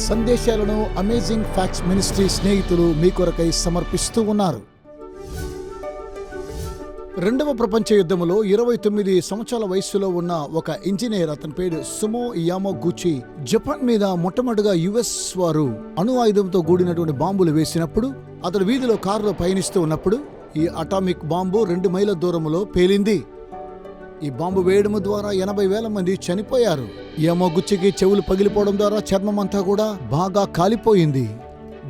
సందేశాలను amazing facts ministry స్నేహితులు మీ కొరకై సమర్పిస్తూ ఉన్నారు. రెండవ ప్రపంచ యుద్ధములో 29 సంవత్సరాల వయస్సులో ఉన్న ఒక ఇంజనీర్, అతని పేరు సుమో యామగుచి, జపాన్ మీద మొట్టమొదటిగా యుఎస్ వారు అణు ఆయుధంతో కూడినటువంటి బాంబులు వేసినప్పుడు అతడు వీధిలో కారులో పయనిస్తూ ఉన్నప్పుడు ఈ అటామిక్ బాంబు 2 మైళ్ళ దూరంలో పేలింది. ఈ బాంబు వేయడం ద్వారా 80,000 మంది చనిపోయారు. యామగుచికి చెవులు పగిలిపోవడం ద్వారా చర్మం అంతా కూడా బాగా కాలిపోయింది.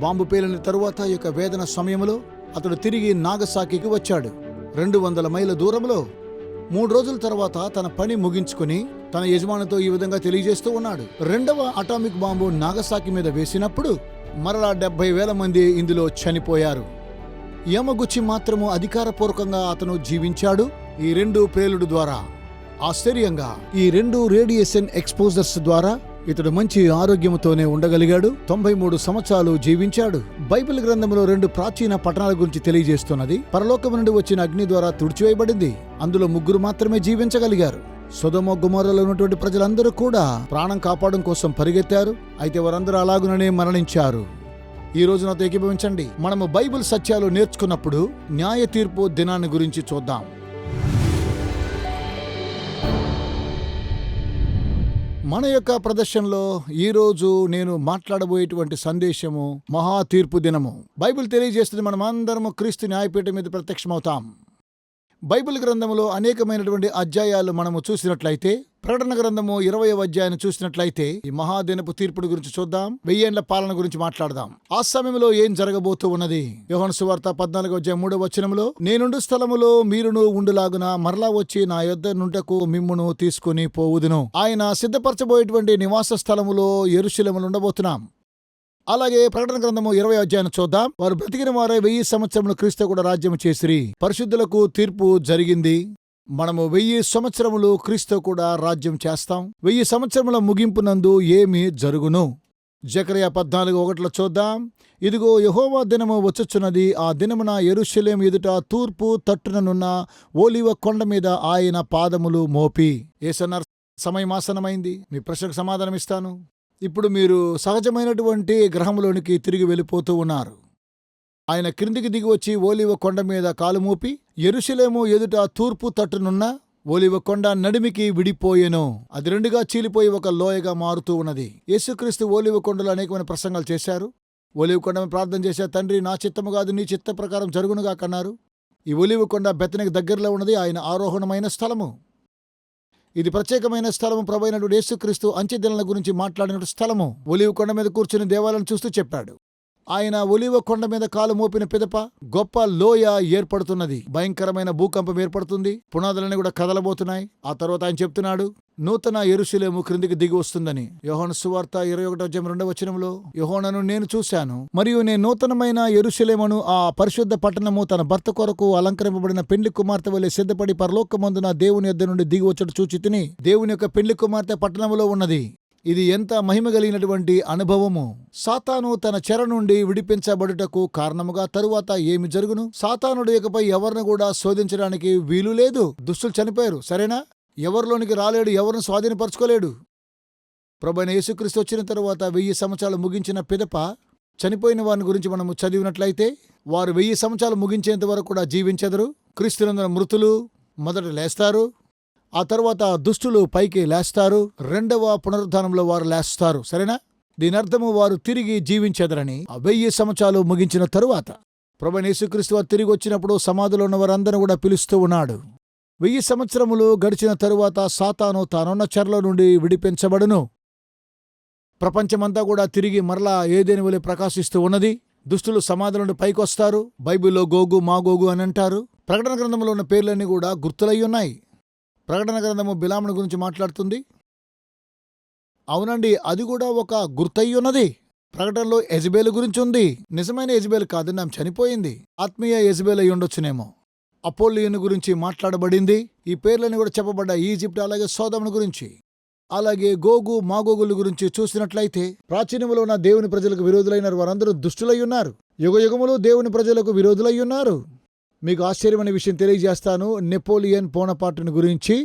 బాంబు పేలిన తరువాత ఈ యొక్క వేదన సమయంలో అతడు తిరిగి నాగసాకికి వచ్చాడు. 200 మైళ్ళ దూరంలో 3 రోజుల తర్వాత తన పని ముగించుకుని తన యజమానితో ఈ విధంగా తెలియజేస్తూ ఉన్నాడు. రెండవ అటామిక్ బాంబు నాగసాకి మీద వేసినప్పుడు మరలా 70,000 మంది ఇందులో చనిపోయారు. యామగుచి మాత్రము అధికారపూర్వకంగా అతను జీవించాడు. ఈ 2 ప్రేలుడు ద్వారా ఆశ్చర్యంగా ఈ 2 రేడియేషన్ ఎక్స్పోజర్స్ ద్వారా ఇతడు మంచి ఆరోగ్యంతోనే ఉండగలిగాడు. 93 సంవత్సరాలు జీవించాడు. బైబిల్ గ్రంథంలో 2 ప్రాచీన పట్టణాల గురించి తెలియజేస్తున్నది. పరలోకం నుండి వచ్చిన అగ్ని ద్వారా తుడిచివేయబడింది. అందులో 3 మాత్రమే జీవించగలిగారు. సొదొమ గొమొర్రాలో ఉన్నటువంటి ప్రజలందరూ కూడా ప్రాణం కాపాడడం కోసం పరిగెత్తారు. అయితే వారందరూ అలాగుననే మరణించారు. ఈ రోజు నాతో ఏకీభవించండి. మనము బైబిల్ సత్యాలు నేర్చుకున్నప్పుడు న్యాయ తీర్పు దినాన్ని గురించి చూద్దాం. మన యొక్క ప్రదర్శనలో ఈరోజు నేను మాట్లాడబోయేటువంటి సందేశము మహా తీర్పు దినము. బైబిల్ తెలియజేస్తుంది మనం అందరము క్రీస్తు న్యాయపీఠం మీద ప్రత్యక్షమవుతాం. బైబిల్ గ్రంథములో అనేకమైనటువంటి అధ్యాయాలు మనము చూసినట్లయితే, ప్రకటన గ్రంథము 20వ అధ్యాయాన్ని చూసినట్లయితే ఈ మహాదినపు తీర్పుడు గురించి చూద్దాం. 1000 ఏళ్ల పాలన గురించి మాట్లాడదాం. ఆ సమయంలో ఏం జరగబోతూ ఉన్నది? యోహాను సువార్త 14వ అధ్యాయం 3వ వచనములో, నేనుండు స్థలములో మీరును ఉండులాగున మరలా వచ్చి నా యొద్ద నుంటకు మిమ్మును తీసుకుని పోవుదును. ఆయన సిద్ధపరచబోయేటువంటి నివాస స్థలములో యెరూషలేములో ఉండబోతున్నాం. అలాగే ప్రకటన గ్రంథము 20వ అధ్యాయాన్ని చూద్దాం. వారు బ్రతికిన వారే 1000 సంవత్సరములు క్రీస్తు కూడా రాజ్యము చేసిరి. పరిశుద్ధులకు తీర్పు జరిగింది. మనము 1000 సంవత్సరములు క్రీస్తు కూడా రాజ్యం చేస్తాం. 1000 సంవత్సరముల ముగింపునందు ఏమి జరుగును? జకర్యా 14:1 చూద్దాం. ఇదిగో యెహోవా దినము వచ్చుచున్నది. ఆ దినమున యెరూషలేము ఎదుట తూర్పు తట్టుననున్న ఓలివ కొండ మీద ఆయన పాదములు మోపి. యేసన్నారు, సమయం ఆసన్నమైంది. మీ ప్రశ్నకు సమాధానం ఇస్తాను. ఇప్పుడు మీరు సహజమైనటువంటి గ్రహంలోనికి తిరిగి వెళ్ళిపోతూ ఉన్నారు. ఆయన క్రిందికి దిగి వచ్చి ఓలివ కొండ మీద కాలు మోపి యెరూషలేము ఎదుట తూర్పు తట్టునున్న ఓలివ కొండ నడిమికి విడిపోయెను. అది 2గా చీలిపోయి ఒక లోయగా మారుతూ ఉన్నది. యేసుక్రీస్తు ఓలివ కొండలో అనేకమైన ప్రసంగాలు చేశారు. ఓలివ కొండ మీద ప్రార్థన చేశారు. తండ్రి, నా చిత్తము కాదు నీ చిత్త ప్రకారం జరుగునుగా కన్నారు. ఈ ఓలివ కొండ బెతనికి దగ్గరలో ఉన్నది. ఆయన ఆరోహణమైన స్థలము. ఇది ప్రత్యేకమైన స్థలము. ప్రభువైనటువంటి యేసుక్రీస్తు అంచె దినాల గురించి మాట్లాడిన స్థలము. ఒలీవ కొండ మీద కూర్చుని దేవాలయం చూస్తూ చెప్పాడు. ఆయన ఒలీవ కొండ మీద కాలు మోపిన పిదప గొప్ప లోయ ఏర్పడుతున్నది. భయంకరమైన భూకంపం ఏర్పడుతుంది. పునాదులన్నీ కూడా కదలబోతున్నాయి. ఆ తర్వాత ఆయన చెప్తున్నాడు, నూతన యెరూషలేము క్రిందికి దిగి వస్తుందని. యోహాను సువార్త 21:2 వచనంలో, యోహానును నేను చూశాను, మరియు నేను నూతనమైన యెరూషలేమును, ఆ పరిశుద్ధ పట్టణము తన భర్త కొరకు అలంకరింపబడిన పెండ్లి కుమార్తె వలె సిద్ధపడి పరలోకమందున దేవుని యొద్ద నుండి దిగి వచ్చుట చూచి తిని. దేవుని యొక్క పెండ్లి కుమార్తె పట్టణములో ఉన్నది. ఇది ఎంత మహిమ కలిగినటువంటి అనుభవము! సాతాను తన చెర నుండి విడిపించబడుటకు కారణముగా తరువాత ఏమి జరుగును? సాతానుడు ఇకపై ఎవరిని కూడా శోధించడానికి వీలు లేదు. దుష్టులు చనిపోయారు, సరేనా? ఎవరిలోనికి రాలేడు, ఎవరిని స్వాధీనపరచుకోలేడు. ప్రభువైన యేసుక్రీస్తు వచ్చిన తరువాత 1000 సంవత్సరాలు ముగించిన పిదప చనిపోయిన వారిని గురించి మనము చదివినట్లయితే, వారు 1000 సంవత్సరాలు ముగించేంత వరకు కూడా జీవించెదరు. క్రీస్తునందున మృతులు మొదట లేస్తారు. ఆ తర్వాత దుష్టులు పైకి లేస్తారు. 2వ పునరుద్ధానంలో వారు లేస్తారు, సరేనా? దీని అర్థము వారు తిరిగి జీవించెదరని. 1000 సంవత్సరాలు ముగించిన తరువాత ప్రభువైన యేసుక్రీస్తు వారు తిరిగి వచ్చినప్పుడు సమాధిలో ఉన్న వారందరూ కూడా పిలుస్తూ ఉన్నాడు. 1000 సంవత్సరములు గడిచిన తరువాత సాతాను తానున్న చెరలో నుండి విడిపించబడును. ప్రపంచమంతా కూడా తిరిగి మరలా ఏదెను వలె ప్రకాశిస్తూ ఉన్నది. దుష్టులు సమాధి నుండి పైకొస్తారు. బైబిల్లో గోగు మాగోగు అని అంటారు. ప్రకటన గ్రంథంలో ఉన్న పేర్లన్నీ కూడా గుర్తులై ఉన్నాయి. ప్రకటన గ్రంథము బిలామును గురించి మాట్లాడుతుంది. అవునండి, అది కూడా ఒక గుర్తయి ఉన్నది. ప్రకటనలో యెజబెలు గురించి ఉంది. నిజమైన యెజబెలు కాదండి, ఆమె చనిపోయింది. ఆత్మీయ యెజబెలు అయి ఉండొచ్చునేమో. అపోల్లియను గురించి మాట్లాడబడింది. ఈ పేర్లన్నీ కూడా చెప్పబడ్డ ఈజిప్ట్, అలాగే సోదమును గురించి, అలాగే గోగు మాగోగుల గురించి చూసినట్లయితే, ప్రాచీనములో ఉన్న దేవుని ప్రజలకు విరోధులైన వారందరూ దుష్టులై ఉన్నారు. యుగయుగములు దేవుని ప్రజలకు విరోధులై ఉన్నారు. మీకు ఆశ్చర్యమైన విషయం తెలియజేస్తాను. నెపోలియన్ బోనపార్టుని గురించి.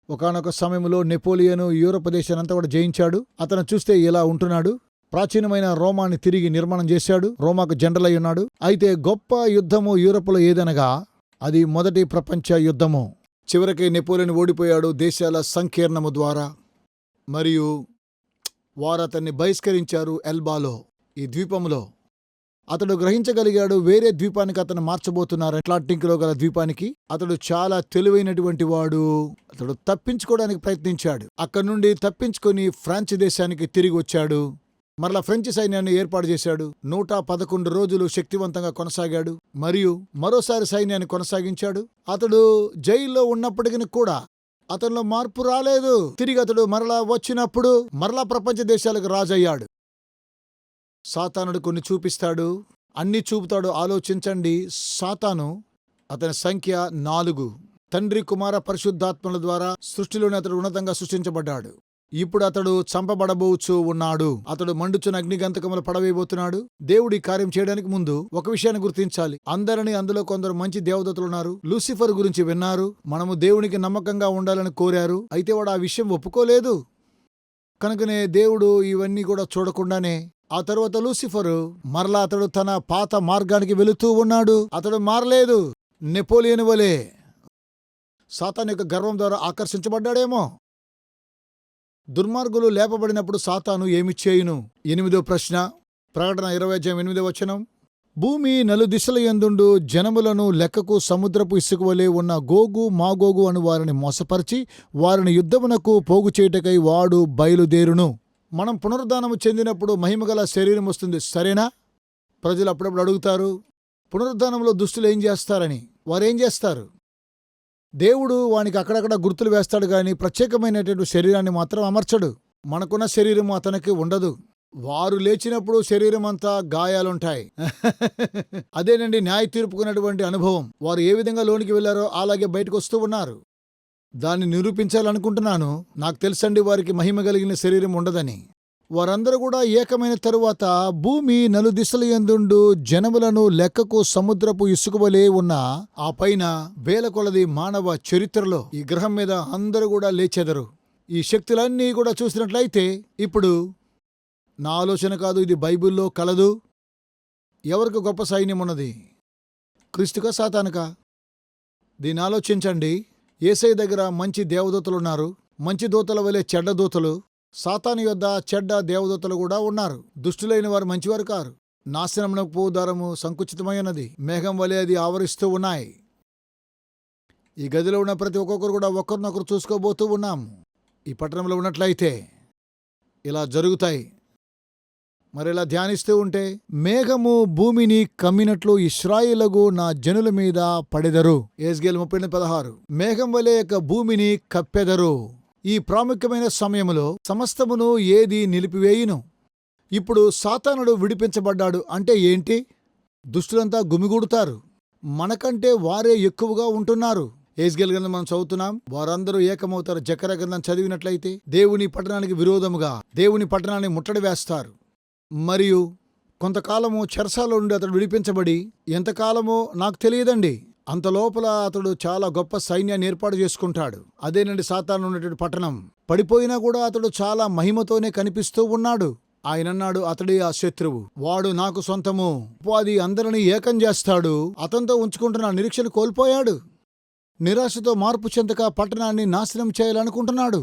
ఒకానొక సమయంలో నెపోలియన్ యూరప్ దేశానంతా కూడా జయించాడు. అతను చూస్తే ఇలా ఉంటున్నాడు. ప్రాచీనమైన రోమాన్ని తిరిగి నిర్మాణం చేశాడు. రోమాకు జనరల్ అయి ఉన్నాడు. అయితే గొప్ప యుద్ధము యూరప్లో ఏదనగా అది మొదటి ప్రపంచ యుద్ధము. చివరికి నెపోలియన్ ఓడిపోయాడు దేశాల సంకీర్ణము ద్వారా. మరియు వారు అతన్ని బహిష్కరించారు ఎల్బాలో, ఈ ద్వీపంలో. అతడు గ్రహించగలిగాడు వేరే ద్వీపానికి అతను మార్చబోతున్నారు, అట్లాంటిక్లో గల ద్వీపానికి. అతడు చాలా తెలివైనటువంటి వాడు. అతడు తప్పించుకోవడానికి ప్రయత్నించాడు. అక్కడి నుండి తప్పించుకొని ఫ్రాన్స్ దేశానికి తిరిగి వచ్చాడు. మరలా ఫ్రెంచ్ సైన్యాన్ని ఏర్పాటు చేశాడు. 111 రోజులు శక్తివంతంగా కొనసాగాడు. మరియు మరోసారి సైన్యాన్ని కొనసాగించాడు. అతడు జైల్లో ఉన్నప్పటికీ కూడా అతనిలో మార్పు రాలేదు. తిరిగి అతడు మరలా వచ్చినప్పుడు మరలా ప్రపంచ దేశాలకు రాజయ్యాడు. సాతానుడు కొన్ని చూపిస్తాడు, అన్ని చూపుతాడు. ఆలోచించండి, సాతాను అతని సంఖ్య 4. తండ్రి, కుమార, పరిశుద్ధాత్మల ద్వారా సృష్టిలోని అతడు ఉన్నతంగా సృష్టించబడ్డాడు. ఇప్పుడు అతడు చంపబడబోచు ఉన్నాడు. అతడు మండుచున్న అగ్నిగంతకములు పడవేయబోతున్నాడు. దేవుడి కార్యం చేయడానికి ముందు ఒక విషయాన్ని గుర్తించాలి. అందరినీ అందులో కొందరు మంచి దేవదూతలున్నారు. లూసిఫర్ గురించి విన్నారు. మనము దేవునికి నమ్మకంగా ఉండాలని కోరారు. అయితే వాడు ఆ విషయం ఒప్పుకోలేదు. కనుకనే దేవుడు ఇవన్నీ కూడా చూడకుండానే ఆ తరువాత లూసిఫరు మరలా అతడు తన పాత మార్గానికి వెళుతూ ఉన్నాడు. అతడు మారలేదు. నెపోలియన్ వలె సాతాను యొక్క గర్వం ద్వారా ఆకర్షించబడ్డాడేమో. దుర్మార్గులు లేపబడినప్పుడు సాతాను ఏమి చేయును? 8వ ప్రశ్న, ప్రకటన 20:8. భూమి నలుదిశల యందుండు జనములను లెక్కకు సముద్రపు ఇసుక వలె ఉన్న గోగు మాగోగు అను వారిని మోసపరిచి వారిని యుద్ధమునకు పోగు చేయుటకై వాడు బయలుదేరును. మనం పునరుద్ధానము చెందినప్పుడు మహిమగల శరీరం వస్తుంది, సరేనా? ప్రజలు అప్పుడప్పుడు అడుగుతారు, పునరుద్ధానంలో దుష్టులు ఏం చేస్తారని. వారేం చేస్తారు? దేవుడు వానికి అక్కడక్కడ గుర్తులు వేస్తాడు గాని ప్రత్యేకమైనటువంటి శరీరాన్ని మాత్రం అమర్చడు. మనకున్న శరీరం అతనికి ఉండదు. వారు లేచినప్పుడు శరీరం అంతా గాయాలుంటాయి. అదేనండి న్యాయ తీర్పుకున్నటువంటి అనుభవం. వారు ఏ విధంగా లోనికి వెళ్లారో అలాగే బయటకు వస్తూ ఉన్నారు. దాన్ని నిరూపించాలనుకుంటున్నాను. నాకు తెలుసండి వారికి మహిమ కలిగిన శరీరం ఉండదని. వారందరూ కూడా ఏకమైన తరువాత భూమి నలుదిశల యందుండు జనములను లెక్కకు సముద్రపు ఇసుకవలే ఉన్న ఆ పైన వేల కొలది మానవ చరిత్రలో ఈ గ్రహం మీద అందరూ కూడా లేచెదరు. ఈ శక్తులన్నీ కూడా చూసినట్లయితే ఇప్పుడు నా ఆలోచన కాదు, ఇది బైబిల్లో కలదు. ఎవరికి గొప్ప సైన్యం ఉన్నది? క్రీస్తుకా సాతానుకా? దీన్ని ఆలోచించండి. యేసయ్య దగ్గర మంచి దేవదూతలున్నారు. మంచి దూతల వలె చెడ్డ దూతలు. సాతాను యొద్ద చెడ్డ దేవదూతలు కూడా ఉన్నారు. దుష్టులైన వారు మంచివారు కారు. నాశనమునకు పోదారము సంకుచితమైనది. మేఘం వలె అది ఆవరిస్తూ ఉన్నాయి. ఈ గదిలో ఉన్న ప్రతి ఒక్కొక్కరు కూడా ఒకరినొకరు చూసుకోబోతూ ఉన్నాము. ఈ పట్టణంలో ఉన్నట్లయితే ఇలా జరుగుతాయి. మరి ఇలా ధ్యానిస్తూ ఉంటే మేఘము భూమిని కమ్మినట్లు ఇశ్రాయేలుగు నా జనుల మీద పడెదరు. యెహెజ్కేలు 30:16. మేఘం వలె యొక్క భూమిని కప్పెదరు. ఈ ప్రాముఖ్యమైన సమయములో సమస్తమును ఏది నిలిపివేయును? ఇప్పుడు సాతానుడు విడిపించబడ్డాడు అంటే ఏంటి? దుష్టులంతా గుమిగూడుతారు. మనకంటే వారే ఎక్కువగా ఉంటున్నారు. యెహెజ్కేలు గ్రంథం మనం చదువుతున్నాం. వారందరూ ఏకమవుతారు. జకర్యా గ్రంథం చదివినట్లయితే దేవుని పట్టణానికి విరోధముగా దేవుని పట్టణాన్ని ముట్టడి వేస్తారు. మరియు కొంతకాలము చెరసాలో నుండి అతడు విడిపించబడి ఎంతకాలమో నాకు తెలియదండి. అంతలోపల అతడు చాలా గొప్ప సైన్యాన్ని ఏర్పాటు చేసుకుంటాడు. అదేనండి సాతాను ఉన్నటువంటి పట్టణం. పడిపోయినా కూడా అతడు చాలా మహిమతోనే కనిపిస్తూ ఉన్నాడు. ఆయనన్నాడు, అతడే ఆ శత్రువు, వాడు నాకు సొంతము. అది అందరినీ ఏకం చేస్తాడు. అతనితో ఉంచుకుంటున్న నిరీక్షణ కోల్పోయాడు. నిరాశతో మార్పు చెందక పట్టణాన్ని నాశనం చేయాలనుకుంటున్నాడు.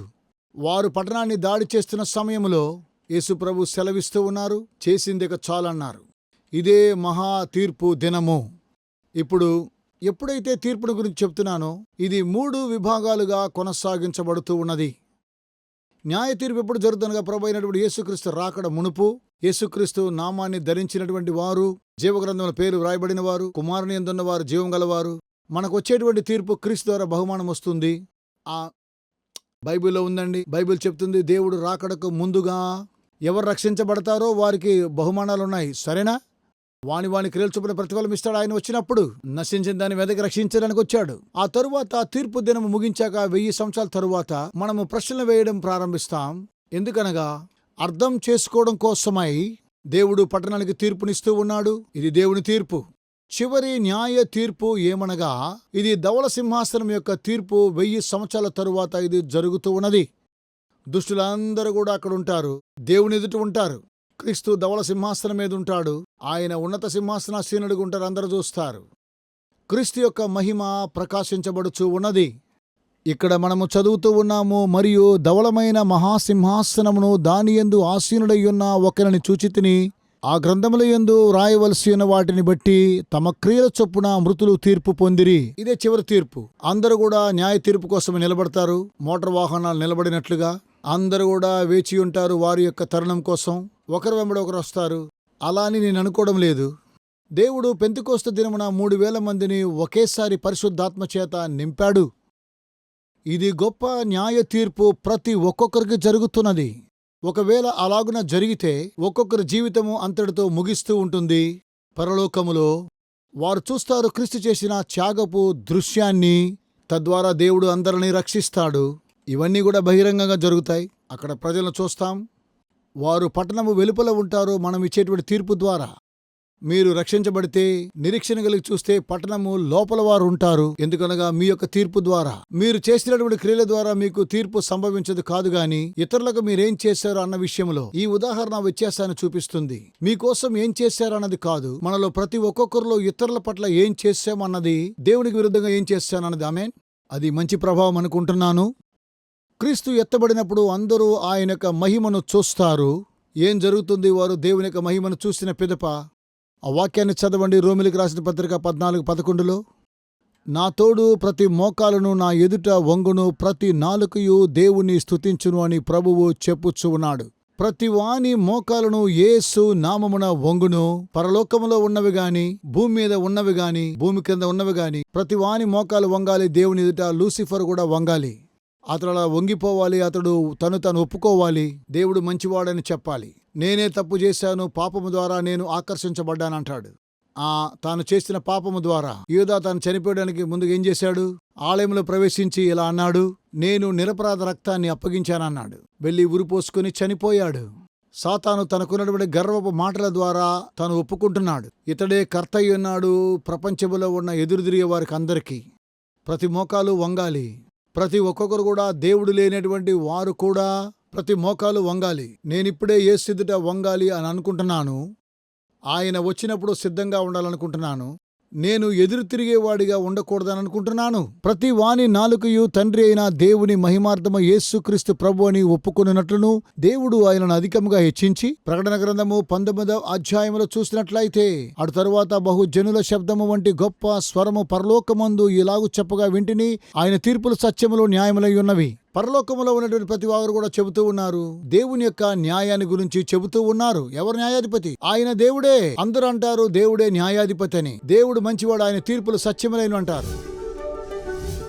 వారు పట్టణాన్ని దాడి చేస్తున్న సమయంలో యేసుప్రభు సెలవిస్తూ ఉన్నారు, చేసిందిక చాలన్నారు. ఇదే మహా తీర్పు దినము. ఇప్పుడు ఎప్పుడైతే తీర్పును గురించి చెప్తున్నానో ఇది 3 విభాగాలుగా కొనసాగించబడుతూ ఉన్నది. న్యాయ తీర్పు ఎప్పుడు జరుగుతుండగా ప్రభు అయినటువంటి యేసుక్రీస్తు రాకడ మునుపు, యేసుక్రీస్తు నామాన్ని ధరించినటువంటి వారు, జీవగ్రంథంలో పేరు వ్రాయబడిన వారు, కుమారుని యందున్న వారు, జీవం గలవారు. మనకు వచ్చేటువంటి తీర్పు క్రీస్తు ద్వారా బహుమానం వస్తుంది. ఆ బైబిల్లో ఉందండి. బైబిల్ చెప్తుంది దేవుడు రాకడకు ముందుగా ఎవరు రక్షించబడతారో వారికి బహుమానాలున్నాయి, సరేనా? వాని క్రియలు చొప్పున ప్రతిఫలం ఇస్తాడు ఆయన వచ్చినప్పుడు. నశించిన దాన్ని వెదకి రక్షించడానికి వచ్చాడు. ఆ తరువాత తీర్పు దినము ముగించాక 1000 సంవత్సరాల తరువాత మనము ప్రశ్నలు వేయడం ప్రారంభిస్తాం. ఎందుకనగా అర్థం చేసుకోవడం కోసమై దేవుడు పట్టణానికి తీర్పునిస్తూ ఉన్నాడు. ఇది దేవుని తీర్పు. చివరి న్యాయ తీర్పు ఏమనగా, ఇది ధవళ సింహాసనం యొక్క తీర్పు. 1000 సంవత్సరాల తరువాత ఇది జరుగుతూ ఉన్నది. దుష్టులందరూ కూడా అక్కడ ఉంటారు, దేవుని ఎదుట ఉంటారు. క్రీస్తు ధవళ సింహాసనం మీద ఉంటాడు. ఆయన ఉన్నత సింహాసనాసీనుడిగా ఉంటారు, అందరూ చూస్తారు. క్రీస్తు యొక్క మహిమ ప్రకాశించబడుచూ ఉన్నది. ఇక్కడ మనము చదువుతూ ఉన్నాము, మరియు ధవళమైన మహాసింహాసనమును దానియందు ఆసీనుడయ్యున్న ఒకరిని చూచితిని. ఆ గ్రంథముల యందు రాయవలసి ఉన్న వాటిని బట్టి తమ క్రియల చొప్పున మృతులు తీర్పు పొందిరి. ఇదే చివరి తీర్పు. అందరూ కూడా న్యాయ తీర్పు కోసం నిలబడతారు. మోటార్ వాహనాలు నిలబడినట్లుగా అందరూ కూడా వేచి ఉంటారు వారి యొక్క తరుణం కోసం. ఒకరు వెంబడి ఒకరు వస్తారు. అలా అని నేను అనుకోవడం లేదు. దేవుడు పెంతెకోస్తు దినమున 3000 మందిని ఒకేసారి పరిశుద్ధాత్మ చేత నింపాడు. ఇది గొప్ప న్యాయ తీర్పు ప్రతి ఒక్కొక్కరికి జరుగుతున్నది. ఒకవేళ అలాగున జరిగితే ఒక్కొక్కరి జీవితము అంతటితో ముగిస్తూ ఉంటుంది. పరలోకములో వారు చూస్తారు క్రీస్తు చేసిన త్యాగపు దృశ్యాన్ని. తద్వారా దేవుడు అందరినీ రక్షిస్తాడు. ఇవన్నీ కూడా బహిరంగంగా జరుగుతాయి. అక్కడ ప్రజలను చూస్తాం. వారు పట్టణము వెలుపల ఉంటారు మనం ఇచ్చేటువంటి తీర్పు ద్వారా. మీరు రక్షించబడితే, నిరీక్షణ కలిగి చూస్తే పట్టణము లోపల వారు ఉంటారు. ఎందుకనగా మీ యొక్క తీర్పు ద్వారా, మీరు చేసినటువంటి క్రియల ద్వారా మీకు తీర్పు సంభవించదు కాదు గాని, ఇతరులకు మీరేం చేశారో అన్న విషయంలో ఈ ఉదాహరణ వ్యత్యాసాన్ని చూపిస్తుంది. మీకోసం ఏం చేశారన్నది కాదు, మనలో ప్రతి ఒక్కొక్కరిలో ఇతరుల పట్ల ఏం చేశామన్నది, దేవునికి విరుద్ధంగా ఏం చేశానన్నది. ఆమేన్. అది మంచి ప్రభావం అనుకుంటున్నాను. క్రీస్తు ఎత్తబడినప్పుడు అందరూ ఆయన యొక్క మహిమను చూస్తారు. ఏం జరుగుతుంది? వారు దేవుని యొక్క మహిమను చూసిన పిదప ఆ వాక్యాన్ని చదవండి. రోమిలికి రాసిన పత్రిక 14:11. నా తోడు ప్రతి మోకాలును నా ఎదుట వంగును, ప్రతి నాలుకయు దేవుని స్తుతించును అని ప్రభువు చెప్పుచు ఉన్నాడు. ప్రతి వాని మోకాలును యేసు నామమున వంగును. పరలోకములో ఉన్నవి గాని, భూమి మీద ఉన్నవి గాని, భూమి కింద ఉన్నవి గాని, ప్రతి వాని మోకాలు వంగాలి దేవుని ఎదుట. లూసిఫర్ కూడా వంగాలి. అతడు అలా వంగిపోవాలి. అతడు తను ఒప్పుకోవాలి. దేవుడు మంచివాడని చెప్పాలి. నేనే తప్పు చేశాను, పాపము ద్వారా నేను ఆకర్షించబడ్డానంటాడు. తాను చేసిన పాపము ద్వారా యూదా తాను చనిపోయడానికి ముందుగా ఏం చేశాడు? ఆలయంలో ప్రవేశించి ఇలా అన్నాడు, నేను నిరపరాధ రక్తాన్ని అప్పగించానన్నాడు. వెళ్ళి ఉరిపోసుకుని చనిపోయాడు. సాతాను తనకున్నటువంటి గర్వపు మాటల ద్వారా తాను ఒప్పుకుంటున్నాడు. ఇతడే కర్త అయ్యున్నాడు ప్రపంచంలో ఉన్న ఎదురుదిరిగే వారికి అందరికీ. ప్రతి మోకాలు వంగాలి. ప్రతి ఒక్కొక్కరు కూడా, దేవుడు లేనటువంటి వారు కూడా ప్రతి మోకాలు వంగాలి. నేనిప్పుడే యేసు ఎదుట వంగాలి అని అనుకుంటున్నాను. ఆయన వచ్చినప్పుడు సిద్ధంగా ఉండాలనుకుంటున్నాను. నేను ఎదురు తిరిగేవాడిగా ఉండకూడదని అనుకుంటున్నాను. ప్రతి వాని నాలుకయు తండ్రి అయిన దేవుని మహిమార్థమ యేసుక్రీస్తు ప్రభు అని ఒప్పుకొనున్నట్లును దేవుడు ఆయనను అధికముగా హెచ్చించి, ప్రకటన గ్రంథము 19వ అధ్యాయములో చూసినట్లయితే, అటు తరువాత బహుజనుల శబ్దము వంటి గొప్ప స్వరము పరలోకమందు ఇలాగు చెప్పగా వింటిని, ఆయన తీర్పులు సత్యములు న్యాయములై ఉన్నవి. పరలోకములో ఉన్నటువంటి ప్రతి వారు కూడా చెబుతూ ఉన్నారు. దేవుని యొక్క న్యాయాన్ని గురించి చెబుతూ ఉన్నారు. ఎవరు న్యాయాధిపతి? ఆయన దేవుడే. అందరూ అంటారు దేవుడే న్యాయాధిపతి అని. దేవుడు మంచివాడు, ఆయన తీర్పులు సత్యములైన అంటారు.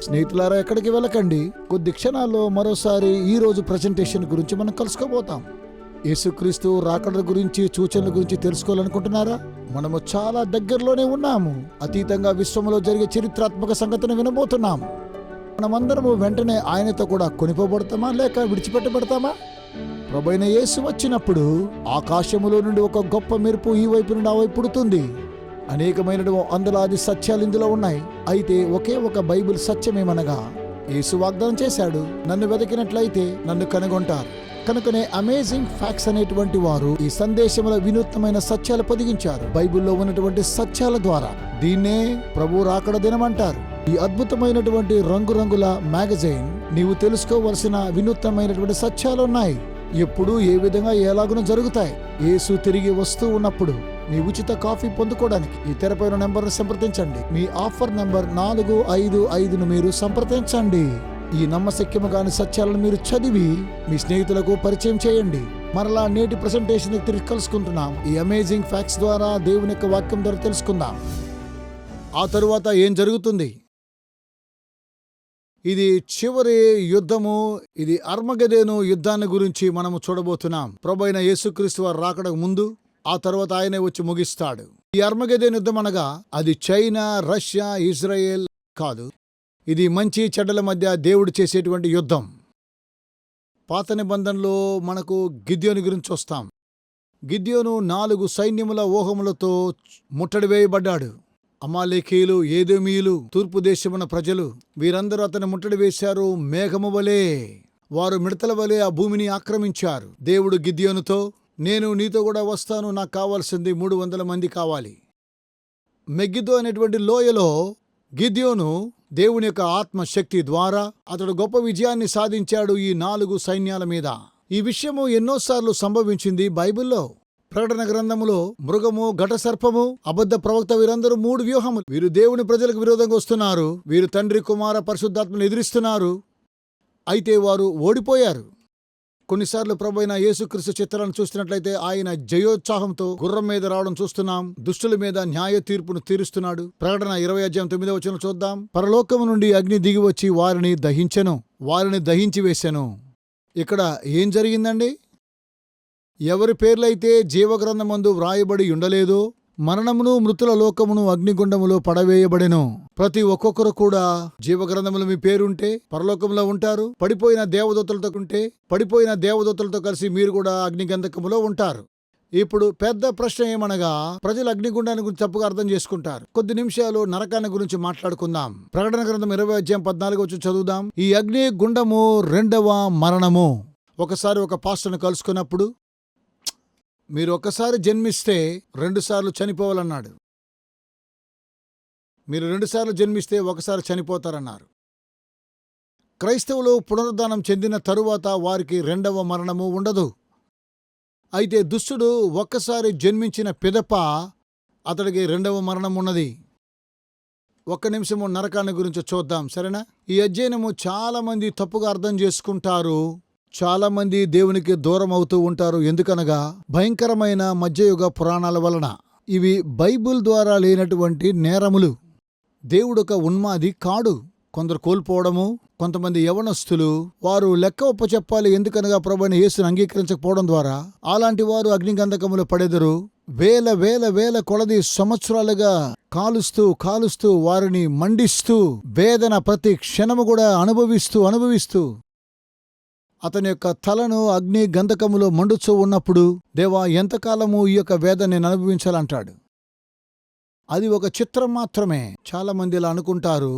స్నేహితులారా, ఎక్కడికి వెళ్ళకండి. కొద్ది క్షణాల్లో మరోసారి ఈ రోజు ప్రజెంటేషన్ గురించి మనం కలుసుకోబోతాం. యేసుక్రీస్తు రాకడ గురించి, సూచనల గురించి తెలుసుకోవాలనుకుంటున్నారా? మనము చాలా దగ్గరలోనే ఉన్నాము. అతీతంగా విశ్వంలో జరిగే చరిత్రాత్మక సంగతిని వినబోతున్నాము. మనమందరము వెంటనే ఆయనతో కూడా కొనిపోబడతామా లేక విడిచిపెట్టబడతామా? ప్రభువైన యేసు వచ్చినప్పుడు ఆకాశములో నుండి ఒక గొప్ప మెరుపు ఈ వైపు నుండి ఆ వైపు పుడుతుంది. అనేకమైన వందలాది సత్యాలు ఇందులో ఉన్నాయి. అయితే ఒకే ఒక బైబిల్ సత్యమేమనగా, యేసు వాగ్దానం చేశాడు, నన్ను వెతికినట్లయితే నన్ను కనుగొంటారు. కనుకనే అమేజింగ్ ఫ్యాక్ట్స్ అనేటువంటి వారు ఈ సందేశముల వినూత్నమైన సత్యాలు పొదిగించారు. బైబిల్లో ఉన్నటువంటి సత్యాల ద్వారా దీన్నే ప్రభు రాకడ దినమంటారు. ఈ అద్భుతమైనటువంటి రంగురంగుల మ్యాగజైన్ నీవు తెలుసుకోవలసిన వినూత్నమైనటువంటి సత్యాలున్నాయి. ఎప్పుడు ఏ విధంగా ఎలాగున జరుగుతాయి. యేసు తిరిగి వస్తూ ఉన్నప్పుడు మీ ఉచిత కాఫీ పొందుకోవడానికి ఈ తెరపైన నెంబర్ను సంప్రదించండి. మీ ఆఫర్ నెంబర్ 455ను మీరు సంప్రదించండి. ఈ నమ్మశక్యము కాని సత్యాలను మీరు చదివి మీ స్నేహితులకు పరిచయం చేయండి. మరలా నేటి ప్రెజెంటేషన్ తిరిగి కలుసుకుంటున్నాం. ఈ అమేజింగ్ ఫ్యాక్ట్స్ ద్వారా దేవుని యొక్క వాక్యం ద్వారా తెలుసుకుందాం. ఆ తరువాత ఏం జరుగుతుంది? ఇది చివరి యుద్ధము. ఇది అర్మగెదోను యుద్ధాన్ని గురించి మనము చూడబోతున్నాం. ప్రభువైన యేసుక్రీస్తు వారు రాకడకు ముందు, ఆ తర్వాత ఆయనే వచ్చి ముగిస్తాడు. ఈ అర్మగెదోను యుద్ధం అనగా అది చైనా, రష్యా, ఇజ్రాయెల్ కాదు. ఇది మంచి చెడ్డల మధ్య దేవుడు చేసేటువంటి యుద్ధం. పాత నిబంధనలో మనకు గిద్యోను గురించి చూస్తాం. గిద్యోను 4 సైన్యముల ఊహములతో ముట్టడి వేయబడ్డాడు. అమాలేకీయులు, ఏదోమీయులు, తూర్పు దేశమున ప్రజలు వీరందరూ అతని ముట్టడి వేశారు. మేఘము వలె వారు మిడతల వలె ఆ భూమిని ఆక్రమించారు. దేవుడు గిద్యోనుతో, నేను నీతో కూడా వస్తాను, నాకు కావాల్సింది 300 మంది కావాలి. మెగిద్దో అనేటువంటి లోయలో గిద్యోను దేవుని యొక్క ఆత్మశక్తి ద్వారా అతడు గొప్ప విజయాన్ని సాధించాడు ఈ 4 సైన్యాల మీద. ఈ విషయము ఎన్నోసార్లు సంభవించింది బైబిల్లో. ప్రకటన గ్రంథములో మృగము, ఘటసర్పము, అబద్ధ ప్రవక్త వీరందరూ 3 వ్యూహములు. వీరు దేవుని ప్రజలకు విరోధంగా వస్తున్నారు. వీరు తండ్రి, కుమార, పరిశుద్ధాత్మను ఎదిరిస్తున్నారు. అయితే వారు ఓడిపోయారు. కొన్నిసార్లు ప్రభువైన యేసుక్రీస్తు చిత్రాలను చూస్తున్నట్లయితే ఆయన జయోత్సాహంతో గుర్రం మీద రావడం చూస్తున్నాం. దుష్టుల మీద న్యాయ తీర్పును తీరుస్తున్నాడు. ప్రకటన 20:9 చూద్దాం. పరలోకము నుండి అగ్ని దిగి వచ్చి వారిని దహించెను, వారిని దహించి వేసెను. ఇక్కడ ఏం జరిగిందండి? ఎవరి పేర్లైతే జీవగ్రంథమందు వ్రాయబడి ఉండలేదో మరణమును, మృతుల లోకమును అగ్నిగుండములో పడవేయబడెను. ప్రతి ఒక్కొక్కరు కూడా జీవగ్రంథములో మీ పేరుంటే పరలోకంలో ఉంటారు. పడిపోయిన దేవదూతలతో కలిసి మీరు కూడా అగ్నిగంధకములో ఉంటారు. ఇప్పుడు పెద్ద ప్రశ్న ఏమనగా, ప్రజలు అగ్నిగుండాన్ని గురించి తప్పుగా అర్థం చేసుకుంటారు. కొద్ది నిమిషాలు నరకాన్ని గురించి మాట్లాడుకుందాం. ప్రకటన గ్రంథం 20:14 చదువుదాం. ఈ అగ్ని గుండము 2వ మరణము. ఒకసారి ఒక పాస్టర్ను కలుసుకున్నప్పుడు, మీరు ఒక్కసారి జన్మిస్తే 2 సార్లు చనిపోవాలన్నాడు. మీరు 2 సార్లు జన్మిస్తే ఒకసారి చనిపోతారన్నారు. క్రైస్తవులు పునరుద్ధానం చెందిన తరువాత వారికి 2వ మరణము ఉండదు. అయితే దుష్టుడు ఒక్కసారి జన్మించిన పిదప అతడికి 2వ మరణం ఉన్నది. 1 నిమిషము నరకాన్ని గురించి చూద్దాం, సరేనా? ఈ అధ్యయనము చాలా మంది తప్పుగా అర్థం చేసుకుంటారు. చాలా మంది దేవునికి దూరం అవుతూ ఉంటారు. ఎందుకనగా భయంకరమైన మధ్యయుగ పురాణాల వలన. ఇవి బైబిల్ ద్వారా లేనటువంటి నేరములు. దేవుడొక ఉన్మాది కాడు. కొందరు కోల్పోవడము, కొంతమంది యవనస్తులు వారు లెక్క ఒప్పచెప్పాలి. ఎందుకనగా ప్రభువైన యేసును అంగీకరించకపోవడం ద్వారా అలాంటి వారు అగ్నిగంధకములో పడెదరు. వేల కొలది సంవత్సరాలుగా కాలుస్తూ వారిని మండిస్తూ వేదన ప్రతి క్షణము కూడా అనుభవిస్తూ అతని యొక్క తలను అగ్ని గంధకములో మండుచూ ఉన్నప్పుడు, దేవా ఎంతకాలము ఈ యొక్క వేదన నేను అనుభవించాలంటాడు. అది ఒక చిత్రం మాత్రమే. చాలా మంది ఇలా అనుకుంటారు.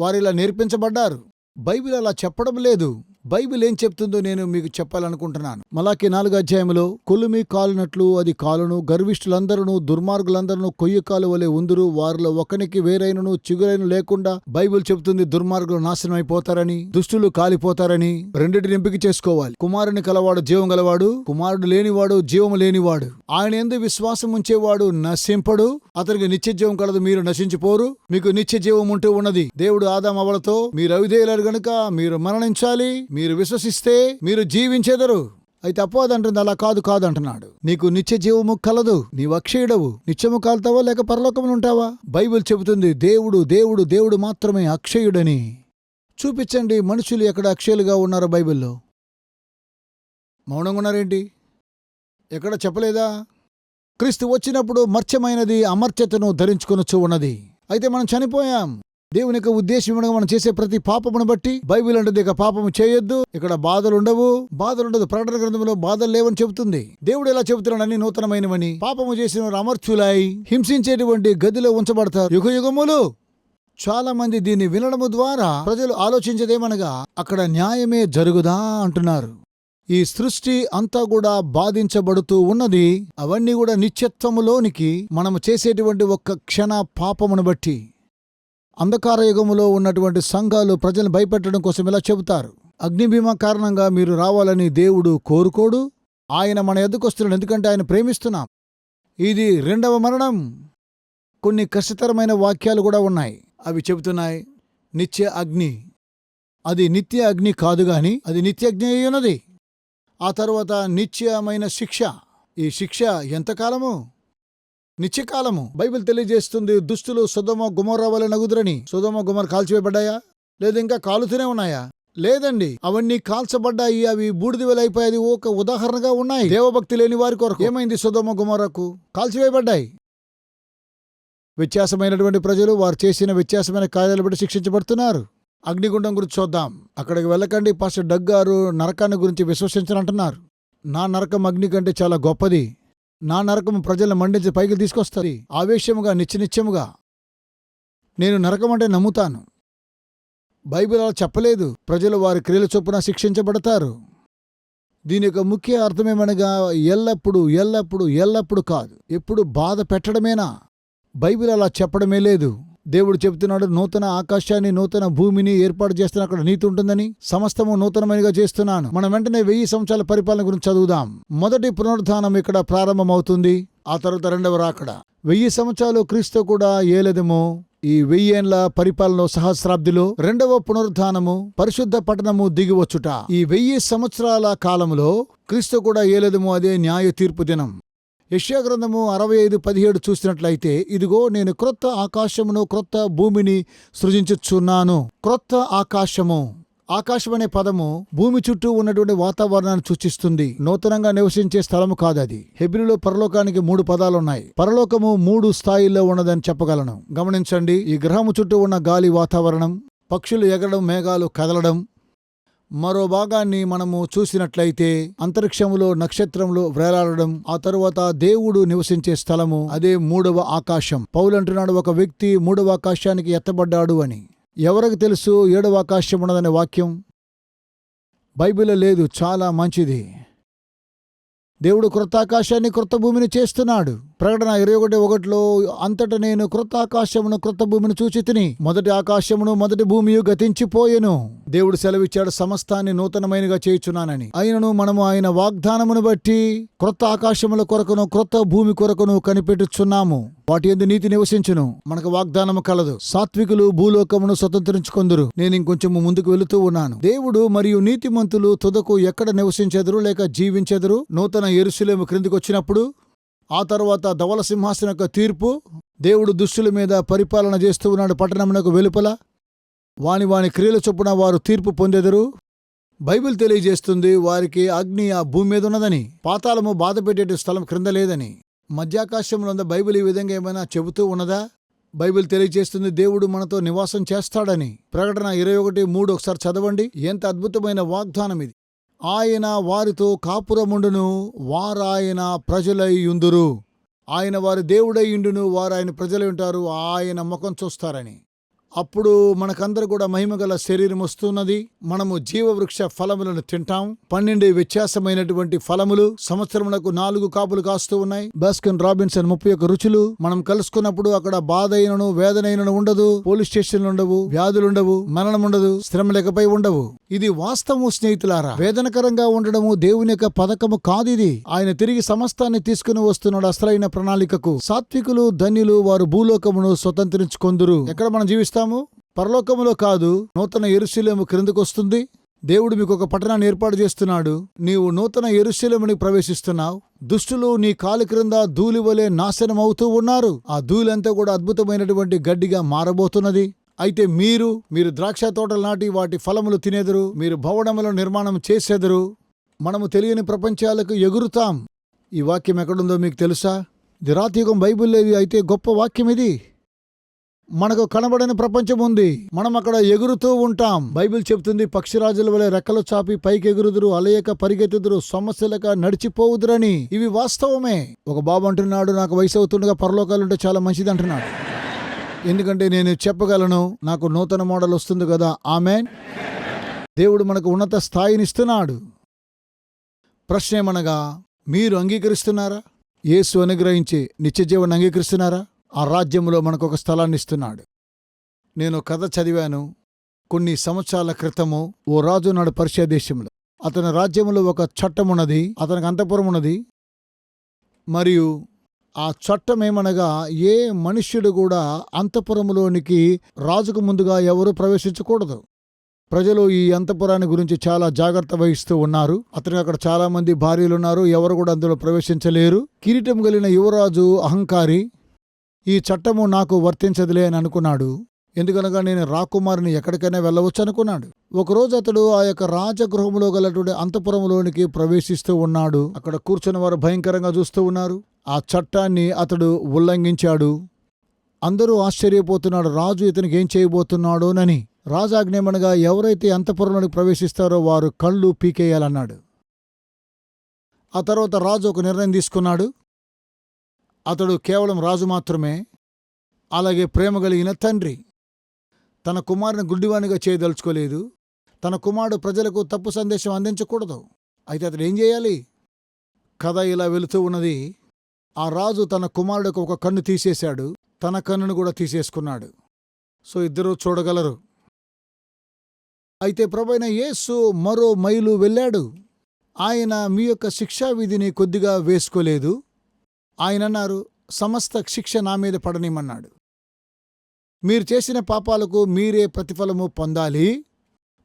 వారిలా నేర్పించబడ్డారు. బైబిల్ అలా చెప్పడం లేదు. బైబిల్ ఏం చెప్తుందో నేను మీకు చెప్పాలనుకుంటున్నాను. మలాకి 4 కొలిమి కాలునట్లు అది కాలును, గర్విష్ఠులందరూ దుర్మార్గులందరూ కొయ్య కాలు వలె ఉందురు, వారిలో ఒకనికి వేరైనను చిగురైన లేకుండా. బైబిల్ చెప్తుంది దుర్మార్గులు నాశనం అయిపోతారని, దుష్టులు కాలిపోతారని. రెండింటిని ఎంపిక చేసుకోవాలి. కుమారుని కలవాడు జీవం గలవాడు, కుమారుడు లేనివాడు జీవము లేనివాడు. ఆయన యందు విశ్వాసం ఉంచేవాడు నశింపడు, అతనికి నిత్య జీవం కలదు. మీరు నశించిపోరు, మీకు నిత్య జీవం ఉంటూ ఉన్నది. దేవుడు ఆదాము అవ్వలతో, మీరు అవిధేయులు గనుక మీరు మరణించాలి, మీరు విశ్వసిస్తే మీరు జీవించెదరు. అయితే అపోదంటుంది అలా కాదు అంటున్నాడు. నీకు నిత్య జీవము కలదు, నీవు అక్షయుడవు. నిత్యము కాలుతావా లేక పరలోకములు ఉంటావా? బైబిల్ చెబుతుంది దేవుడు మాత్రమే అక్షయుడని. చూపించండి మనుషులు ఎక్కడ అక్షయులుగా ఉన్నారో బైబిల్లో. మౌనంగా ఉన్నారేంటి? ఎక్కడ చెప్పలేదా? క్రీస్తు వచ్చినప్పుడు మర్త్యమైనది అమర్త్యతను ధరించుకొనొచ్చు ఉన్నది. అయితే మనం చనిపోయాం. దేవుని యొక్క ఉద్దేశం ఏమనగా మనం చేసే ప్రతి పాపమును బట్టి బైబిల్ అంటుంది ఇక పాపము చేయొద్దు, ఇక్కడ బాధలుండదు. ప్రకటన గ్రంథంలో బాధలు లేవని చెబుతుంది. దేవుడు ఎలా చెబుతున్నాడని నూతనమైనవని. పాపము చేసిన వారు అమర్చులై హింసించేటువంటి గదిలో ఉంచబడతారు యుగయుగములు. చాలా మంది దీన్ని వినడము ద్వారా ప్రజలు ఆలోచించేదేమనగా అక్కడ న్యాయమే జరుగుదా అంటున్నారు. ఈ సృష్టి అంతా కూడా బాధించబడుతూ ఉన్నది. అవన్నీ కూడా నిత్యత్వములోనికి మనము చేసేటువంటి ఒక్క క్షణ పాపమును బట్టి. అంధకార యుగములో ఉన్నటువంటి సంఘాలు ప్రజలను భయపెట్టడం కోసం ఇలా చెబుతారు. అగ్నిభీమా కారణంగా మీరు రావాలని దేవుడు కోరుకోడు. ఆయన మన ఎద్దుకొస్తున్నాడు, ఎందుకంటే ఆయన ప్రేమిస్తున్నాం. ఇది 2వ మరణం. కొన్ని కష్టతరమైన వాక్యాలు కూడా ఉన్నాయి. అవి చెబుతున్నాయి నిత్య అగ్ని. అది నిత్య అగ్ని కాదు గాని అది నిత్య అగ్ని అయి ఉన్నది. ఆ తర్వాత నిత్యమైన శిక్ష. ఈ శిక్ష ఎంతకాలము? నిత్యకాలము. బైబిల్ తెలియజేస్తుంది దుష్టులు సొదొమ గొమొర్రా వలె నగుదురని. సొదొమ గొమొర్రా కాల్చివేయబడ్డాయా? లేదా ఇంకా కాలుతూనే ఉన్నాయా? లేదండి, అవన్నీ కాల్చబడ్డాయి. అవి బూడిద వలె అయిపోయాయి. ఒక ఉదాహరణగా ఉన్నాయి. దేవభక్తి లేని వారి కొరకు. ఏమైంది? సొదొమ గొమొర్రాకు కాల్చివేయబడ్డాయి. వ్యత్యాసమైనటువంటి ప్రజలు వారు చేసిన వ్యత్యాసమైన కార్యాలు బట్టి శిక్షించబడుతున్నారు. అగ్నిగుండం గురించి చూద్దాం. అక్కడికి వెళ్ళకండి. పాస్టర్ డగ్ గారు నరకాన్ని గురించి విశ్వసించాలంటున్నారు. నా నరకం అగ్ని కంటే చాలా గొప్పది. నా నరకం ప్రజలను మండించి పైకి తీసుకొస్తుంది. ఆవేశముగా నిత్యముగా నేను నరకం అంటే నమ్ముతాను. బైబిల్ అలా చెప్పలేదు. ప్రజలు వారి క్రియల చొప్పున శిక్షించబడతారు. దీని యొక్క ముఖ్య అర్థమేమనగా ఎల్లప్పుడూ ఎల్లప్పుడూ ఎల్లప్పుడూ కాదు, ఎప్పుడు బాధ పెట్టడమేనా? బైబిల్ అలా చెప్పడమే లేదు. దేవుడు చెబుతున్నాడు, నూతన ఆకాశాన్ని నూతన భూమిని ఏర్పాటు చేస్తున్న అక్కడ నీతి ఉంటుందని, సమస్తము నూతనమైనగా చేస్తున్నాను. మనం వెంటనే 1000 సంవత్సరాల పరిపాలన గురించి చదువుదాం. మొదటి పునరుద్ధానం ఇక్కడ ప్రారంభమవుతుంది. ఆ తర్వాత రెండవ రాకడ. 1000 సంవత్సరాలు క్రీస్తు కూడా ఏలెదము. ఈ 1000 ఏండ్ల పరిపాలన సహస్రాబ్దిలో రెండవ పునరుద్ధానము, పరిశుద్ధ పట్టణము దిగివచ్చుట. ఈ 1000 సంవత్సరాల కాలంలో క్రీస్తు కూడా ఏలెదము. అదే న్యాయ తీర్పు దినం. యెషయా గ్రంథము 65:17 చూసినట్లయితే, ఇదిగో నేను క్రొత్త ఆకాశమును క్రొత్త భూమిని సృజించుచున్నాను. క్రొత్త ఆకాశము. ఆకాశం అనే పదము భూమి చుట్టూ ఉన్నటువంటి వాతావరణాన్ని సూచిస్తుంది. నూతనంగా నివసించే స్థలము కాదది. హెబ్రీలో పరలోకానికి 3 పదాలున్నాయి. పరలోకము 3 స్థాయిల్లో ఉన్నదని చెప్పగలను. గమనించండి, ఈ గ్రహము చుట్టూ ఉన్న గాలి వాతావరణం, పక్షులు ఎగరడం, మేఘాలు కదలడం. మరో భాగాన్ని మనము చూసినట్లయితే అంతరిక్షములో నక్షత్రములు వ్రేలాడడం. ఆ తరువాత దేవుడు నివసించే స్థలము, అదే 3వ ఆకాశం. పౌలు అంటున్నాడు, ఒక వ్యక్తి 3వ ఆకాశానికి ఎత్తబడ్డాడు అని. ఎవరికి తెలుసు 7వ ఆకాశం ఉన్నదనే వాక్యం? బైబిల్లో లేదు. చాలా మంచిది. దేవుడు క్రొత్త ఆకాశాన్ని క్రొత్త భూమిని చేస్తున్నాడు. ప్రకటన 21:1 అంతట నేను క్రొత్త ఆకాశమును క్రొత్త భూమిని చూచితిని. మొదటి ఆకాశమును మొదటి భూమియు గతించిపోయెను. దేవుడు సెలవిచ్చాడు, సమస్తాన్ని నూతనమైనగా చేయుచున్నానని. అయినను మనము ఆయన వాగ్దానమును బట్టి క్రొత్త ఆకాశముల కొరకును క్రొత్త భూమి కొరకును కనిపెట్టుచున్నాము. వాటి యందు నీతి నివసించును. మనకు వాగ్దానము కలదు. సాత్వికులు భూలోకమును స్వతంత్రించుకొందురు. నేను ఇంకొంచెము ముందుకు వెళుతూ ఉన్నాను. దేవుడు మరియు నీతిమంతులు తుదకు ఎక్కడ నివసించెదరు లేక జీవించెదరు? నూతన యెరూషలేము క్రిందికి వచ్చినప్పుడు, ఆ తర్వాత ధవళ సింహాసనం యొక్క తీర్పు. దేవుడు దుష్టుల మీద పరిపాలన చేస్తూ ఉన్నాడు. పట్టణమునకు వెలుపల వాని వాని క్రియల చొప్పున వారు తీర్పు పొందెదరు. బైబిల్ తెలియజేస్తుంది, వారికి అగ్ని ఆ భూమి మీద ఉన్నదని, పాతాళము బాధ పెట్టే స్థలం క్రింద లేదని. మధ్యాకాశంలో ఉన్న బైబిల్ ఈ విధంగా ఏమైనా చెబుతూ ఉన్నదా? బైబిల్ తెలియజేస్తుంది, దేవుడు మనతో నివాసం చేస్తాడని. ప్రకటన 21:3 ఒకసారి చదవండి. ఎంత అద్భుతమైన వాగ్దానం ఇది. ఆయన వారితో కాపురముండును, వారాయన ప్రజలై యుందురు. ఆయన వారి దేవుడై యుండును, వారు ఆయన ప్రజలై ఉంటారు. ఆయన ముఖం చూస్తారని. అప్పుడు మనకందరూ కూడా మహిమగల శరీరం వస్తున్నది. మనము జీవవృక్ష ఫలములను తింటాం. 12 వ్యత్యాసమైనటువంటి ఫలములు సంవత్సరమునకు 4 కాపులు కాస్తూ ఉన్నాయి. బాస్కిన్ రాబిన్సన్ 31 రుచులు. మనం కలుసుకున్నప్పుడు అక్కడ బాధ అయినను వేదనైనను ఉండదు. పోలీస్ స్టేషన్లు ఉండవు, వ్యాధులుండవు, మరణం ఉండదు, శ్రమలేకపై ఉండవు. ఇది వాస్తవం స్నేహితులారా. వేదనకరంగా ఉండడము దేవుని యొక్క పథకము కాదిది. ఆయన తిరిగి సమస్తాన్ని తీసుకుని వస్తున్నాడు అసలైన ప్రణాళికకు. సాత్వికులు ధన్యులు, వారు భూలోకమును స్వతంత్రించుకొందురు. ఎక్కడ మనం జీవిస్తాం? పరలోకములో కాదు, నూతన యెరూషలేము క్రిందకొస్తుంది. దేవుడు మీకు ఒక పట్టణాన్ని ఏర్పాటు చేస్తున్నాడు. నీవు నూతన యెరూషలేముని ప్రవేశిస్తున్నావు. దుష్టులు నీ కాలు క్రింద ధూళి వలె నాశనం అవుతూ ఉన్నారు. ఆ ధూళంతా కూడా అద్భుతమైనటువంటి గడ్డిగా మారబోతున్నది. అయితే మీరు ద్రాక్ష తోటలు నాటి వాటి ఫలములు తినేదరు. మీరు భవనముల నిర్మాణం చేసేదరు. మనము తెలియని ప్రపంచాలకు ఎగురుతాం. ఈ వాక్యం ఎక్కడుందో మీకు తెలుసా? ఇది రాతియుగం బైబిల్లో అయితే గొప్ప వాక్యం ఇది. మనకు కనబడని ప్రపంచం ఉంది. మనం అక్కడ ఎగురుతూ ఉంటాం. బైబిల్ చెప్తుంది, పక్షిరాజుల వలె రెక్కలు చాపి పైకి ఎగురుదురు, అలయక పరిగెత్తుదురు, సమస్యలక నడిచిపోవుదురని. ఇవి వాస్తవమే. ఒక బాబు అంటున్నాడు, నాకు వయసు అవుతుండగా పరలోకాలుంటే చాలా మంచిది అంటున్నాడు. ఎందుకంటే నేను చెప్పగలను, నాకు నూతన మోడల్ వస్తుంది కదా. ఆమేన్. దేవుడు మనకు ఉన్నత స్థాయిని ఇస్తున్నాడు. ప్రశ్న ఏమనగా, మీరు అంగీకరిస్తున్నారా? యేసు అనుగ్రహించి నిత్యజీవాన్ని అంగీకరిస్తున్నారా? ఆ రాజ్యంలో మనకు ఒక స్థలాన్ని ఇస్తున్నాడు. నేను కథ చదివాను కొన్ని సంవత్సరాల క్రితము. ఓ రాజు నాడు పర్షియా దేశంలో. అతని రాజ్యంలో ఒక చట్టం ఉన్నది. అతనికి అంతఃపురం ఉన్నది. మరియు ఆ చట్టం ఏమనగా, ఏ మనుష్యుడు కూడా అంతఃపురములోనికి రాజుకు ముందుగా ఎవరు ప్రవేశించకూడదు. ప్రజలు ఈ అంతఃపురాన్ని గురించి చాలా జాగ్రత్త వహిస్తూ ఉన్నారు. అతనికి అక్కడ చాలా మంది భార్యలున్నారు. ఎవరు కూడా అందులో ప్రవేశించలేరు. కిరీటం కలిగిన యువరాజు అహంకారి. ఈ చట్టము నాకు వర్తించదులే అని అనుకున్నాడు. ఎందుకనగా నేను రాకుమారిని ఎక్కడికైనా వెళ్ళవచ్చు అనుకున్నాడు. ఒకరోజు అతడు ఆ యొక్క రాజగృహంలో గలటువంటి అంతఃపురంలోనికి ప్రవేశిస్తూ ఉన్నాడు. అక్కడ కూర్చున్న వారు భయంకరంగా చూస్తూ ఉన్నారు. ఆ చట్టాన్ని అతడు ఉల్లంఘించాడు. అందరూ ఆశ్చర్యపోతున్నాడు, రాజు ఇతనికి ఏం చేయబోతున్నాడోనని. రాజాజ్ఞేమనగా ఎవరైతే అంతఃపురంలోనికి ప్రవేశిస్తారో వారు కళ్ళు పీకేయాలన్నాడు. ఆ తర్వాత రాజు ఒక నిర్ణయం తీసుకున్నాడు. అతడు కేవలం రాజు మాత్రమే, అలాగే ప్రేమ కలిగిన తండ్రి. తన కుమారుని గుడ్డివానిగా చేయదలుచుకోలేదు. తన కుమారుడు ప్రజలకు తప్పు సందేశం అందించకూడదు. అయితే అతడు ఏం చేయాలి? కథ ఇలా వెళుతూ ఉన్నది. ఆ రాజు తన కుమారుడికి ఒక కన్ను తీసేశాడు, తన కన్నును కూడా తీసేసుకున్నాడు. సో ఇద్దరూ చూడగలరు. అయితే ప్రభువైన యేసు మరో మైలు వెళ్ళాడు. ఆయన మీ యొక్క శిక్షా విధిని కొద్దిగా వేసుకోలేదు. ఆయన అన్నారు, సమస్త శిక్ష నా మీద పడనిమన్నాడు. మీరు చేసిన పాపాలకు మీరే ప్రతిఫలము పొందాలి.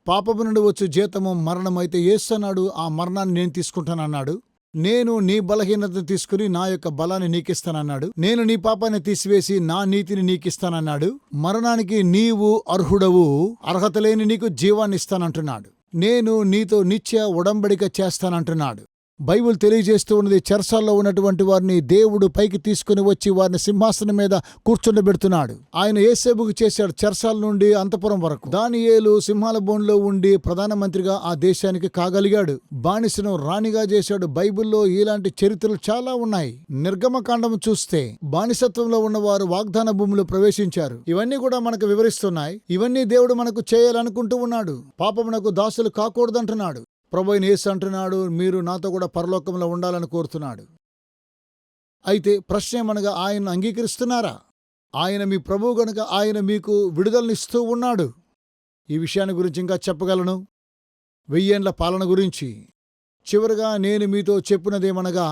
పాపము నుండి వచ్చు జీతము మరణమైతే యేసు అన్నాడు, ఆ మరణాన్ని నేను తీసుకుంటానన్నాడు. నేను నీ బలహీనతను తీసుకుని నా యొక్క బలాన్ని నీకిస్తానన్నాడు. నేను నీ పాపాన్ని తీసివేసి నా నీతిని నీకిస్తానన్నాడు. మరణానికి నీవు అర్హుడవు, అర్హత లేని నీకు జీవాన్ని ఇస్తానంటున్నాడు. నేను నీతో నిత్య ఉడంబడిక చేస్తానంటున్నాడు. బైబిల్ తెలియజేస్తూ ఉన్నది, చెరసాల్లో ఉన్నటువంటి వారిని దేవుడు పైకి తీసుకుని వచ్చి వారిని సింహాసనం మీద కూర్చుండబెడుతున్నాడు. ఆయన యేసేపుకు చేశాడు చెరసాల నుండి అంతఃపురం వరకు. దానియేలు సింహాల బోన్లో ఉండి ప్రధానమంత్రిగా ఆ దేశానికి కాగలిగాడు. బానిసను రాణిగా చేశాడు. బైబిల్లో ఇలాంటి చరిత్రలు చాలా ఉన్నాయి. నిర్గమకాండం చూస్తే బానిసత్వంలో ఉన్నవారు వాగ్దాన భూమిలో ప్రవేశించారు. ఇవన్నీ కూడా మనకు వివరిస్తున్నాయి. ఇవన్నీ దేవుడు మనకు చేయాలనుకుంటూ ఉన్నాడు. పాపమునకు దాసులు కాకూడదంటున్నాడు. ప్రభువైన యేసు అంటున్నాడు, మీరు నాతో కూడా పరలోకంలో ఉండాలని కోరుతున్నాడు. అయితే ప్రశ్న ఏమనగా, ఆయన అంగీకరిస్తున్నారా? ఆయన మీ ప్రభువు గనుక ఆయన మీకు విడుదలనిస్తూ ఉన్నాడు. ఈ విషయాన్ని గురించి ఇంకా చెప్పగలను. 1000 ఏండ్ల పాలన గురించి. చివరగా నేను మీతో చెప్పినదేమనగా,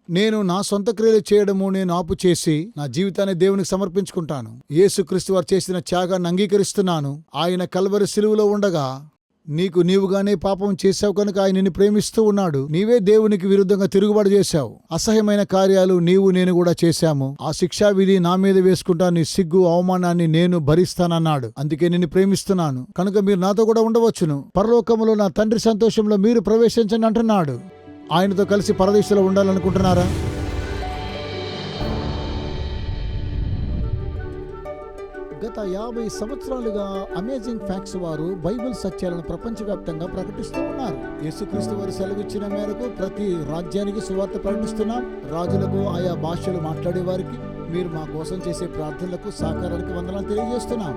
నేను నా సొంత క్రియలు చేయడము నేను ఆపు చేసి నా జీవితాన్ని దేవునికి సమర్పించుకుంటాను. యేసుక్రీస్తు వారు చేసిన త్యాగాన్ని అంగీకరిస్తున్నాను. ఆయన కల్వరి శిలువలో ఉండగా నీకు నీవుగానే పాపం చేశావు కనుక ఆయన నిన్ను ప్రేమిస్తూ ఉన్నాడు. నీవే దేవునికి విరుద్ధంగా తిరుగుబాటు చేశావు. అసహ్యమైన కార్యాలు నీవు నేను కూడా చేశాము. ఆ శిక్షా విధి నా మీద వేసుకుంటా, నీ సిగ్గు అవమానాన్ని నేను భరిస్తానన్నాడు. అందుకే నిన్ను ప్రేమిస్తున్నాను కనుక మీరు నాతో కూడా ఉండవచ్చును. పరలోకములో నా తండ్రి సంతోషంలో మీరు ప్రవేశించండి అంటున్నాడు. ఆయనతో కలిసి పరదేశంలో ఉండాలనుకుంటున్నారా? గత 50 సంవత్సరాలుగా అమేజింగ్ ఫ్యాక్ట్స్ వారు బైబిల్ సత్యాలను ప్రపంచవ్యాప్తంగా ప్రకటిస్తూ ఉన్నారు. యేసుక్రీస్తు వారు సెలవిచ్చిన మేరకు ప్రతి రాజ్యానికి సువార్త ప్రకటిస్తున్నాం. రాజులకు, ఆయా భాషలు మాట్లాడే వారికి, మీరు మా కోసం చేసే ప్రార్థనలకు, సహకారానికి వందనాలు తెలియజేస్తున్నాం.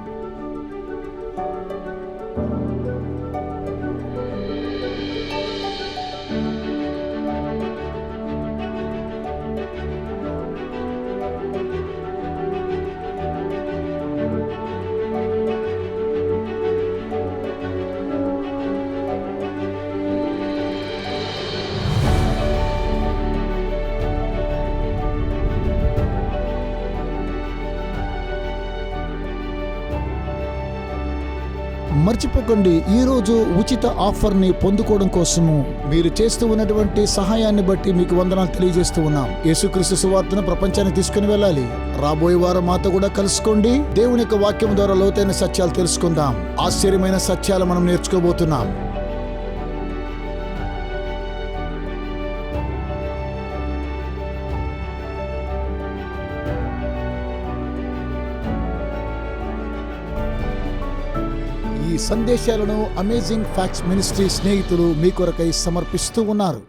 మర్చిపోకండి, ఈరోజు ఉచిత ఆఫర్ని పొందుకోవడం కోసము మీరు చేస్తూ ఉన్నటువంటి సహాయాన్ని బట్టి మీకు వందనాలు తెలియజేస్తూ ఉన్నాం. యేసుక్రీస్తు సువార్తను ప్రపంచానికి తీసుకుని వెళ్ళాలి. రాబోయే వారం మాతో కూడా కలుసుకోండి. దేవుని యొక్క వాక్యం ద్వారా లోతైన సత్యాలు తెలుసుకుందాం. ఆశ్చర్యమైన సత్యాలు మనం నేర్చుకోబోతున్నాం. ఈ సందేశాలను అమేజింగ్ ఫ్యాక్ట్స్ మినిస్ట్రీ స్నేహితులు మీ కొరకై సమర్పిస్తూ ఉన్నారు.